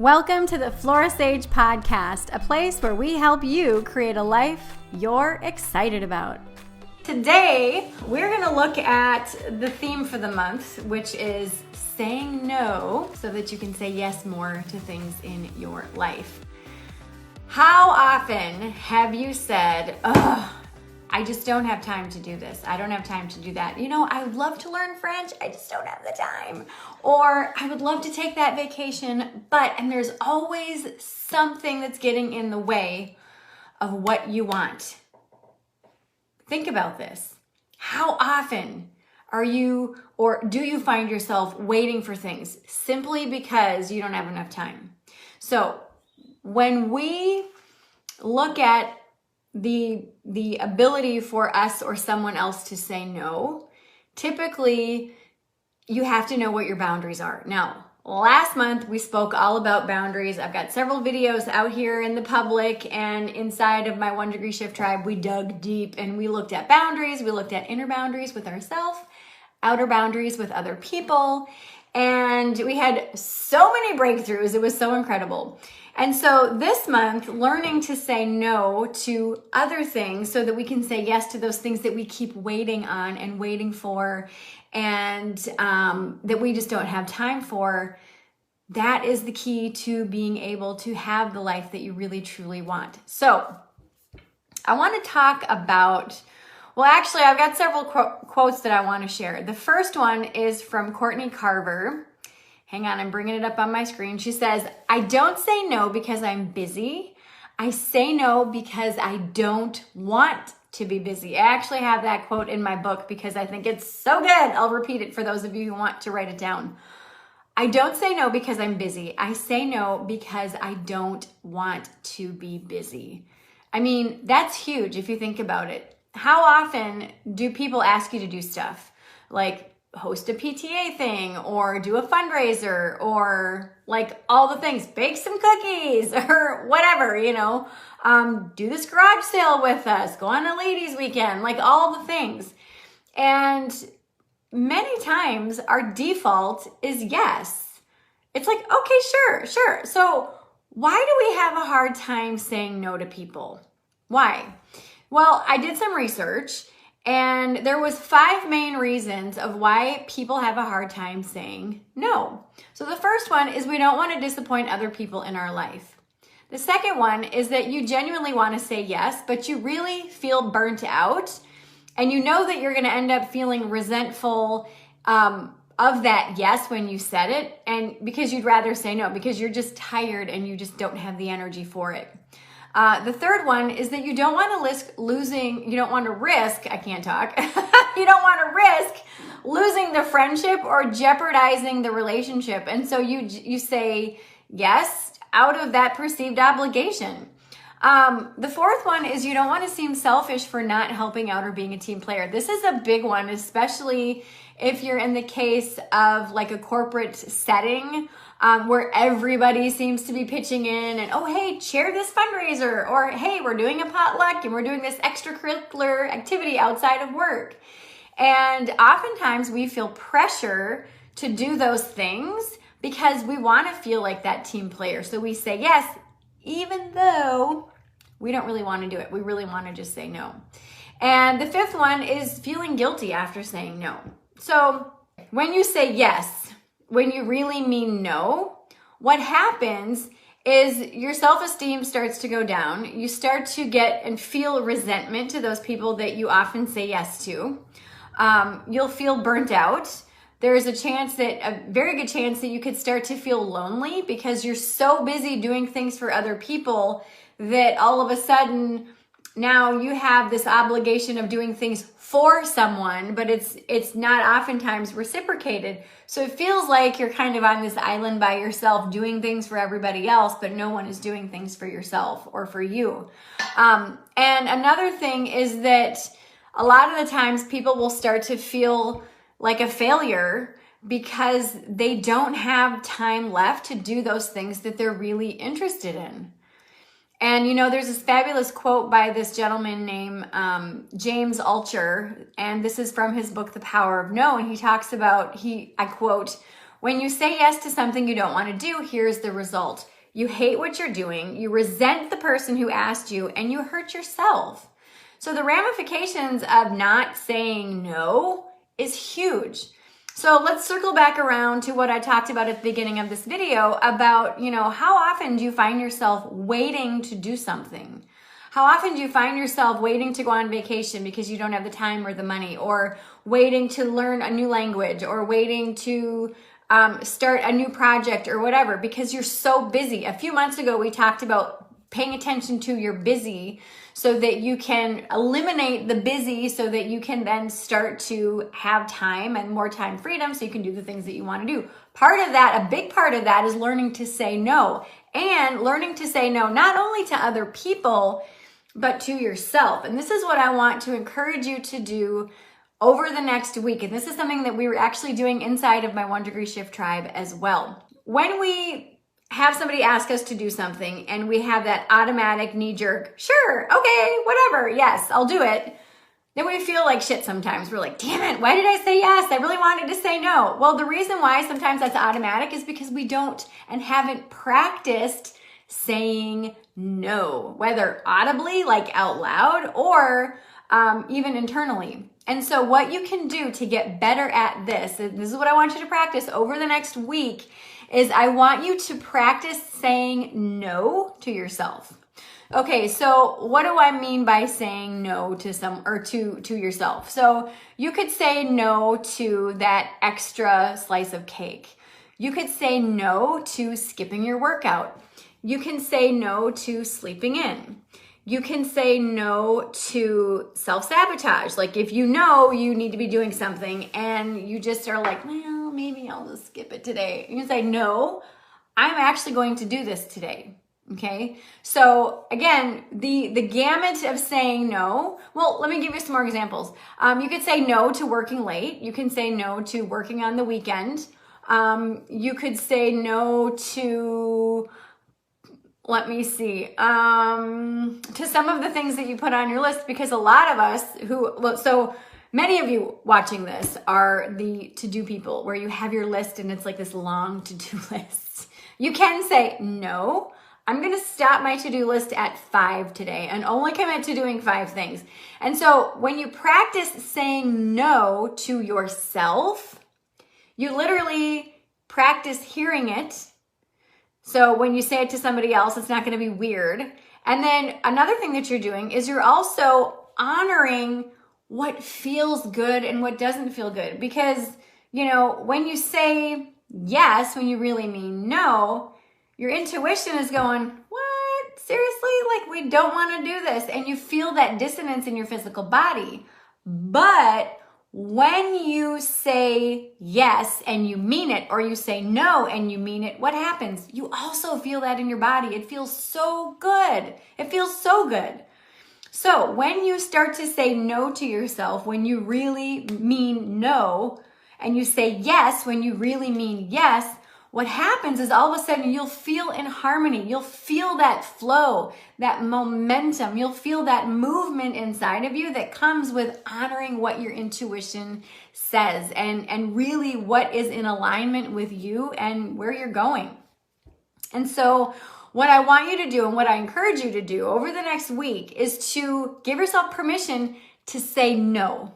Welcome to the Flora Sage Podcast, a place where we help you create a life you're excited about. Today, we're going to look at the theme for the month, which is saying no so that you can say yes more to things in your life. How often have you said, I just don't have time to do this. I don't have time to do that. I would love to learn French. I just don't have the time. Or I would love to take that vacation, and there's always something that's getting in the way of what you want. Think about this. How often are you, or do you find yourself waiting for things simply because you don't have enough time? So when we look at the ability for us or someone else to say no, typically you have to know what your boundaries are. Now, last month we spoke all about boundaries. I've got several videos out here in the public and inside of my 1 Degree Shift tribe. We dug deep and we looked at boundaries. We looked at inner boundaries with ourselves, outer boundaries with other people, and we had so many breakthroughs. It was so incredible. And so this month, learning to say no to other things so that we can say yes to those things that we keep waiting on and waiting for and that we just don't have time for, that is the key to being able to have the life that you really truly want. So I want to talk about, I've got several quotes that I want to share. The first one is from Courtney Carver. Hang on, I'm bringing it up on my screen. She says, I don't say no because I'm busy. I say no because I don't want to be busy. I actually have that quote in my book because I think it's so good. I'll repeat it for those of you who want to write it down. I don't say no because I'm busy. I say no because I don't want to be busy. I mean, that's huge if you think about it. How often do people ask you to do stuff like host a PTA thing or do a fundraiser or like all the things, bake some cookies or whatever, do this garage sale with us, go on a ladies weekend, like all the things. And many times our default is yes. It's like, okay, sure. So why do we have a hard time saying no to people? Why? Well, I did some research and there was 5 main reasons of why people have a hard time saying no. So the first one is we don't want to disappoint other people in our life. The second one is that you genuinely want to say yes, but you really feel burnt out and you know that you're going to end up feeling resentful of that yes when you said it, and because you'd rather say no because you're just tired and you just don't have the energy for it. The third one is that you don't want to risk losing the friendship or jeopardizing the relationship. And so you say yes out of that perceived obligation. The fourth one is you don't want to seem selfish for not helping out or being a team player. This is a big one, especially if you're in the case of like a corporate setting where everybody seems to be pitching in and, oh, hey, chair this fundraiser, or hey, we're doing a potluck and we're doing this extracurricular activity outside of work. And oftentimes we feel pressure to do those things because we want to feel like that team player. So we say yes, even though we don't really want to do it. We really want to just say no. And the fifth one is feeling guilty after saying no. So when you say yes, when you really mean no, what happens is your self-esteem starts to go down. You start to get and feel resentment to those people that you often say yes to. You'll feel burnt out. There's a very good chance that you could start to feel lonely because you're so busy doing things for other people that all of a sudden now you have this obligation of doing things for someone, but it's not oftentimes reciprocated. So it feels like you're kind of on this island by yourself doing things for everybody else, but no one is doing things for yourself or for you. And another thing is that a lot of the times people will start to feel like a failure because they don't have time left to do those things that they're really interested in. And, there's this fabulous quote by this gentleman named James Altucher, and this is from his book, The Power of No, and he talks about, I quote, When you say yes to something you don't want to do, here's the result. You hate what you're doing, you resent the person who asked you, and you hurt yourself. So the ramifications of not saying no is huge. So let's circle back around to what I talked about at the beginning of this video about, how often do you find yourself waiting to do something? How often do you find yourself waiting to go on vacation because you don't have the time or the money, or waiting to learn a new language, or waiting to start a new project or whatever because you're so busy? A few months ago, we talked about paying attention to your busy so that you can eliminate the busy so that you can then start to have time and more time freedom so you can do the things that you want to do. Part of that, a big part of that, is learning to say no, and learning to say no not only to other people but to yourself. And this is what I want to encourage you to do over the next week. And this is something that we were actually doing inside of my 1 Degree Shift tribe as well. When we have somebody ask us to do something and we have that automatic knee-jerk, sure, okay, whatever, yes, I'll do it, then we feel like shit sometimes. We're like, damn it, why did I say yes? I really wanted to say no. Well, the reason why sometimes that's automatic is because we don't and haven't practiced saying no, whether audibly, like out loud, or even internally. And so what you can do to get better at this, and this is what I want you to practice over the next week, is I want you to practice saying no to yourself. Okay, so what do I mean by saying no to to yourself? So you could say no to that extra slice of cake. You could say no to skipping your workout. You can say no to sleeping in. You can say no to self-sabotage. Like if you know you need to be doing something and you just are like, well, maybe I'll just skip it today. You can say, no, I'm actually going to do this today. Okay. So again, the gamut of saying no. Well, let me give you some more examples. You could say no to working late. You can say no to working on the weekend. You could say no to, let me see, to some of the things that you put on your list, because a lot of us so many of you watching this are the to-do people where you have your list and it's like this long to-do list. You can say, no, I'm going to stop my to-do list at 5 today and only commit to doing 5 things. And so when you practice saying no to yourself, you literally practice hearing it. So when you say it to somebody else, it's not going to be weird. And then another thing that you're doing is you're also honoring what feels good and what doesn't feel good. Because, when you say yes, when you really mean no, your intuition is going, what? Seriously? Like, we don't want to do this. And you feel that dissonance in your physical body. But when you say yes and you mean it, or you say no and you mean it, what happens? You also feel that in your body. It feels so good. It feels so good. So when you start to say no to yourself, when you really mean no, and you say yes when you really mean yes, what happens is all of a sudden you'll feel in harmony. You'll feel that flow, that momentum. You'll feel that movement inside of you that comes with honoring what your intuition says and really what is in alignment with you and where you're going. And so what I want you to do and what I encourage you to do over the next week is to give yourself permission to say no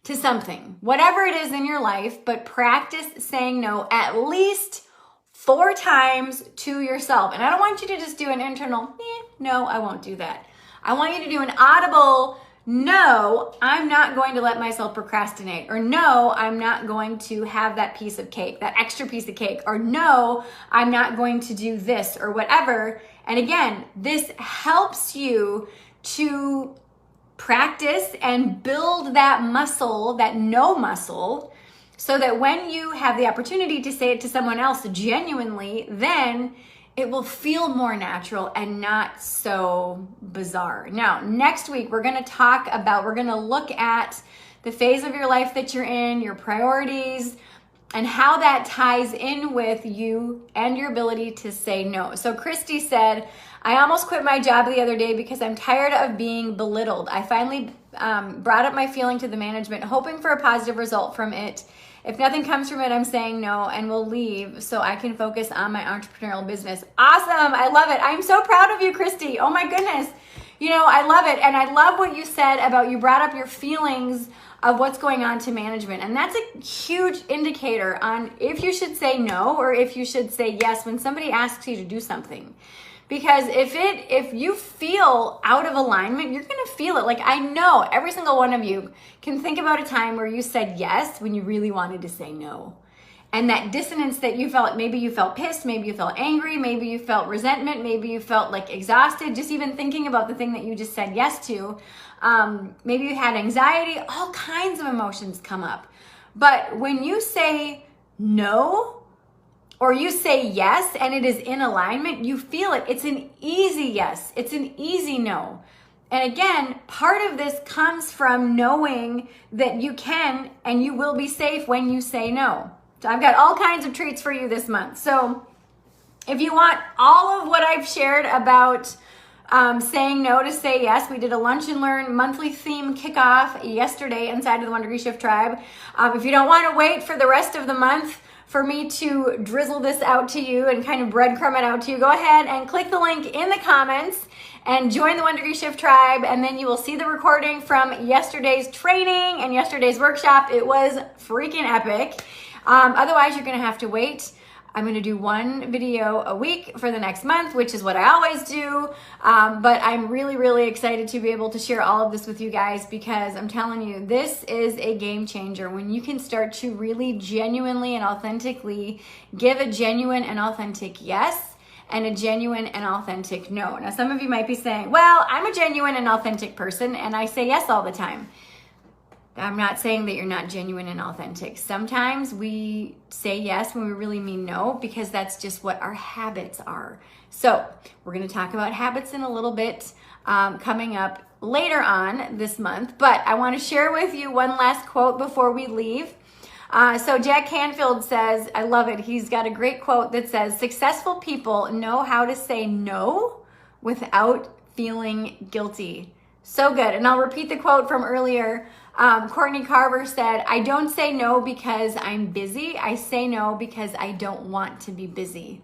to something, whatever it is in your life, but practice saying no at least 4 times to yourself. And I don't want you to just do an internal, no, I won't do that. I want you to do an audible, no, I'm not going to let myself procrastinate, or no, I'm not going to have that piece of cake, that extra piece of cake, or no, I'm not going to do this or whatever. And again, this helps you to practice and build that muscle, that no muscle, so that when you have the opportunity to say it to someone else genuinely, then it will feel more natural and not so bizarre. Now, next week, we're going to look at the phase of your life that you're in, your priorities, and how that ties in with you and your ability to say no. So Christy said, I almost quit my job the other day because I'm tired of being belittled. I finally brought up my feeling to the management, hoping for a positive result from it, If nothing comes from it, I'm saying no and will leave so I can focus on my entrepreneurial business. Awesome. I love it. I'm so proud of you, Christy. Oh my goodness. I love it. And I love what you said about, you brought up your feelings of what's going on to management. And that's a huge indicator on if you should say no or if you should say yes when somebody asks you to do something. Because if you feel out of alignment, you're going to feel it. Like, I know every single one of you can think about a time where you said yes when you really wanted to say no. And that dissonance that you felt, maybe you felt pissed, maybe you felt angry, maybe you felt resentment, maybe you felt like exhausted, just even thinking about the thing that you just said yes to. Maybe you had anxiety, all kinds of emotions come up. But when you say no, or you say yes and it is in alignment, you feel it. It's an easy yes. It's an easy no. And again, part of this comes from knowing that you can and you will be safe when you say no. So I've got all kinds of treats for you this month. So if you want all of what I've shared about saying no to say yes, we did a Lunch and Learn monthly theme kickoff yesterday inside of the 1 Degree Shift Tribe. If you don't want to wait for the rest of the month for me to drizzle this out to you and kind of breadcrumb it out to you, go ahead and click the link in the comments and join the 1 Degree Shift Tribe, and then you will see the recording from yesterday's training and yesterday's workshop. It was freaking epic. Otherwise, you're going to have to wait. I'm going to do one video a week for the next month, which is what I always do. But I'm really, really excited to be able to share all of this with you guys, because I'm telling you, this is a game changer when you can start to really genuinely and authentically give a genuine and authentic yes and a genuine and authentic no. Now, some of you might be saying, well, I'm a genuine and authentic person and I say yes all the time. I'm not saying that you're not genuine and authentic. Sometimes we say yes when we really mean no, because that's just what our habits are. So we're going to talk about habits in a little bit coming up later on this month. But I want to share with you one last quote before we leave. So Jack Canfield says, I love it. He's got a great quote that says, successful people know how to say no without feeling guilty. So good. And I'll repeat the quote from earlier. Courtney Carver said, I don't say no because I'm busy. I say no because I don't want to be busy.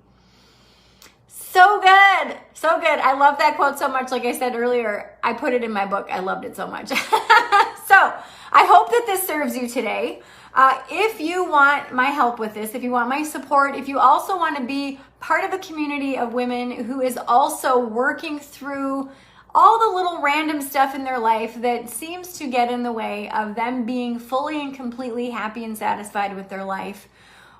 So good. So good. I love that quote so much. Like I said earlier, I put it in my book. I loved it so much. So I hope that this serves you today. If you want my help with this, if you want my support, if you also want to be part of a community of women who is also working through all the little random stuff in their life that seems to get in the way of them being fully and completely happy and satisfied with their life,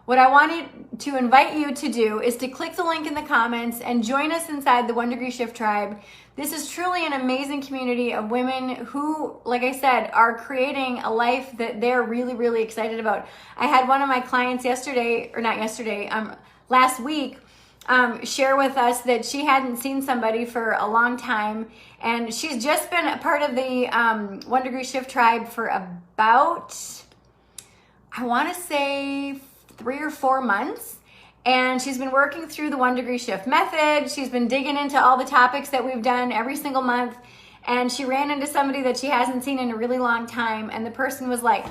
what I wanted to invite you to do is to click the link in the comments and join us inside the 1 Degree Shift Tribe. This is truly an amazing community of women who, like I said, are creating a life that they're really, really excited about. I had one of my clients last week, share with us that she hadn't seen somebody for a long time, and she's just been a part of the 1 Degree Shift Tribe for about, I want to say 3 or 4 months, and she's been working through the 1 Degree Shift method. She's been digging into all the topics that we've done every single month, and she ran into somebody that she hasn't seen in a really long time, and the person was like,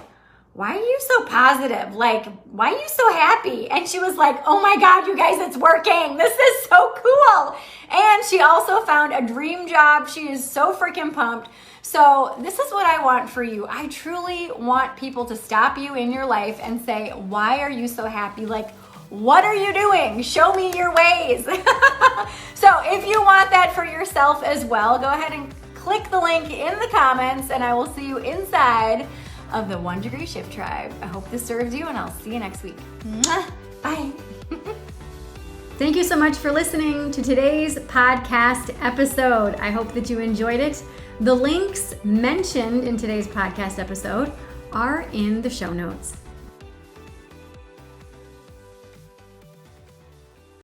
why are you so positive? Like, why are you so happy? And she was like, oh my God, you guys, it's working. This is so cool. And she also found a dream job. She is so freaking pumped. So this is what I want for you. I truly want people to stop you in your life and say, why are you so happy? Like, what are you doing? Show me your ways. So if you want that for yourself as well, go ahead and click the link in the comments, and I will see you inside of the 1 Degree Shift Tribe. I hope this serves you, and I'll see you next week. Bye. Thank you so much for listening to today's podcast episode. I hope that you enjoyed it. The links mentioned in today's podcast episode are in the show notes.